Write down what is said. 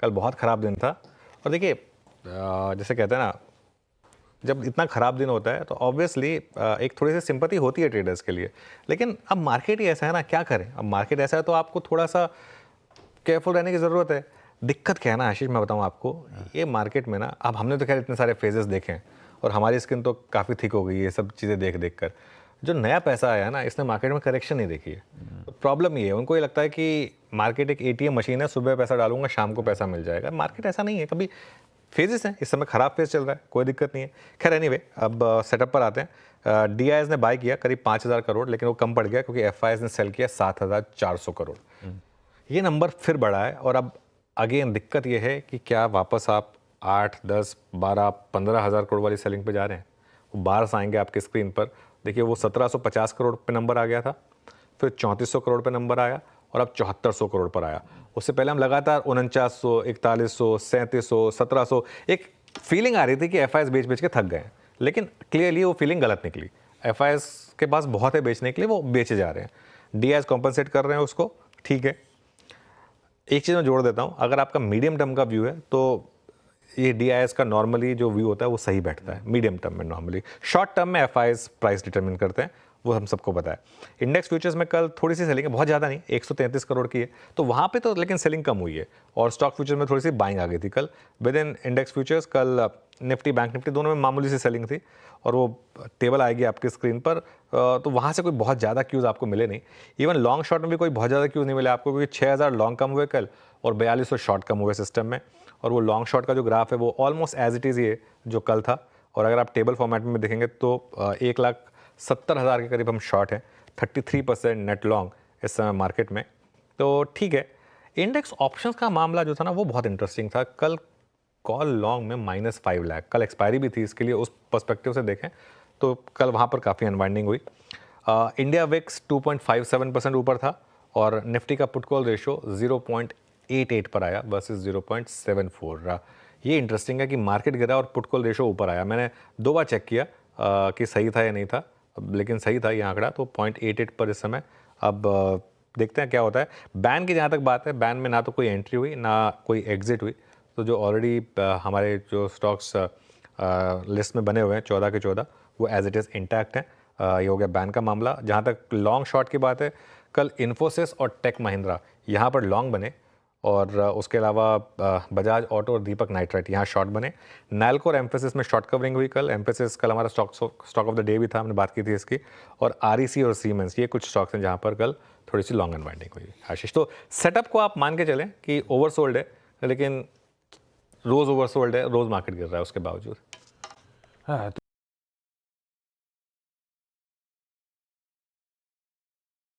कल बहुत ख़राब दिन था। और देखिए जैसे कहते हैं ना, जब इतना ख़राब दिन होता है तो ऑब्वियसली एक थोड़ी सी सिंपैथी होती है ट्रेडर्स के लिए, लेकिन अब मार्केट ही ऐसा है ना, क्या करें। अब मार्केट ऐसा है तो आपको थोड़ा सा केयरफुल रहने की ज़रूरत है। दिक्कत क्या है ना आशीष, मैं बताऊँ आपको, ये मार्केट में ना, अब हमने तो खैर इतने सारे फेजेस देखे हैं और हमारी स्किन तो काफ़ी थिक हो गई है ये सब चीज़ें देख देख कर। जो नया पैसा आया है ना, इसने मार्केट में करेक्शन नहीं देखी है। तो प्रॉब्लम ये है, उनको ये लगता है कि मार्केट एक एटीएम मशीन है, सुबह पैसा डालूंगा शाम को पैसा मिल जाएगा। मार्केट ऐसा नहीं है, कभी फेजेस हैं। इस समय ख़राब फेज चल रहा है, कोई दिक्कत नहीं है। खैर एनीवे, अब सेटअप पर आते हैं। डीआईएस ने बाय किया करीब 5,000 करोड़, लेकिन वो कम पड़ गया क्योंकि एफआईएस ने सेल किया 7,400 करोड़। ये नंबर फिर बढ़ा है और अब अगेन दिक्कत ये है कि क्या वापस आप 8, 10, 12, 15,000 करोड़ वाली सेलिंग पे जा रहे हैं। वो बार से आएंगे आपके स्क्रीन पर। देखिए वो 1,750 करोड़ पे नंबर आ गया था, फिर 3,400 करोड़ पे नंबर आया और अब 7,400 करोड़ पर आया। उससे पहले हम लगातार 4900, 4100, 3700, 1700, एक फीलिंग आ रही थी कि एफआईएस बेच बेच के थक गए, लेकिन क्लियरली वो फीलिंग गलत निकली। एफआईएस के पास बहुत है बेचने के लिए, वो बेचे जा रहे हैं। डीआईएस कॉम्पनसेट कर रहे हैं उसको, ठीक है। एक चीज़ मैं जोड़ देता हूँ, अगर आपका मीडियम टर्म का व्यू है तो ये डीआईएस का नॉर्मली जो व्यू होता है वो सही बैठता है मीडियम टर्म में। नॉर्मली शॉर्ट टर्म में एफआईएस प्राइस डिटरमिन करते हैं, वो हम सबको पता है। इंडेक्स फ्यूचर्स में कल थोड़ी सी सेलिंग है, बहुत ज़्यादा नहीं, 133 करोड़ की है, तो वहाँ पे तो लेकिन सेलिंग कम हुई है। और स्टॉक फ्यूचर में थोड़ी सी बाइंग आ गई थी कल। विद इन इंडेक्स फ्यूचर्स कल निफ्टी, बैंक निफ्टी दोनों में मामूली सी सेलिंग थी और वो टेबल आएगी आपकी स्क्रीन पर। तो वहाँ से कोई बहुत ज़्यादा क्यूज़ आपको मिले नहीं। इवन लॉन्ग शॉर्ट में भी कोई बहुत ज़्यादा क्यूज़ नहीं मिले आपको, क्योंकि 6,000 लॉन्ग कम हुए कल और 4,200 शॉर्ट कम हुए सिस्टम में। और वो लॉन्ग शॉर्ट का जो ग्राफ है वो ऑलमोस्ट एज इट इज़ ये जो कल था। और अगर आप टेबल फॉर्मेट में देखेंगे तो 1,70,000 के करीब हम शॉर्ट हैं, 33% नेट लॉन्ग इस समय मार्केट में। तो ठीक है। इंडेक्स ऑप्शंस का मामला जो था ना वो बहुत इंटरेस्टिंग था कल। कॉल लॉन्ग में -5 लाख, कल एक्सपायरी भी थी, इसके लिए उस पर्सपेक्टिव से देखें तो कल वहाँ पर काफ़ी अनवाइंडिंग हुई। इंडिया विक्स 2.57% ऊपर था और निफ्टी का पुट कॉल रेशो 0.88 पर आया वर्सेस 0.74 रहा। ये इंटरेस्टिंग है कि मार्केट गिरा और पुट कॉल रेशो ऊपर आया। मैंने 2 बार चेक किया कि सही था या नहीं था, लेकिन सही था ये आंकड़ा, तो 0.88 पर इस समय। अब देखते हैं क्या होता है। बैन की जहाँ तक बात है, बैन में ना तो कोई एंट्री हुई ना कोई एग्जिट हुई, तो जो ऑलरेडी हमारे जो स्टॉक्स लिस्ट में बने हुए हैं 14 के 14, वो एज इट इज़ इंटैक्ट हैं। ये हो गया बैन का मामला। जहाँ तक लॉन्ग शॉर्ट की बात है, कल इन्फोसिस और टेक महिंद्रा यहाँ पर लॉन्ग बने और उसके अलावा बजाज ऑटो और दीपक नाइट्राइट यहाँ शॉर्ट बने। नैल्को और एम्फेसिस में शॉर्ट कवरिंग हुई कल। एम्फेसिस कल हमारा स्टॉक ऑफ द डे भी था, हमने बात की थी इसकी। और आरईसी और सीमेंस ये कुछ स्टॉक्स हैं जहाँ पर कल थोड़ी सी लॉन्ग अनवाइंडिंग हुई। आशीष, तो सेटअप को आप मान के चलें कि ओवरसोल्ड है, लेकिन रोज़ ओवरसोल्ड है, रोज़ मार्केट गिर रहा है उसके बावजूद। हाँ।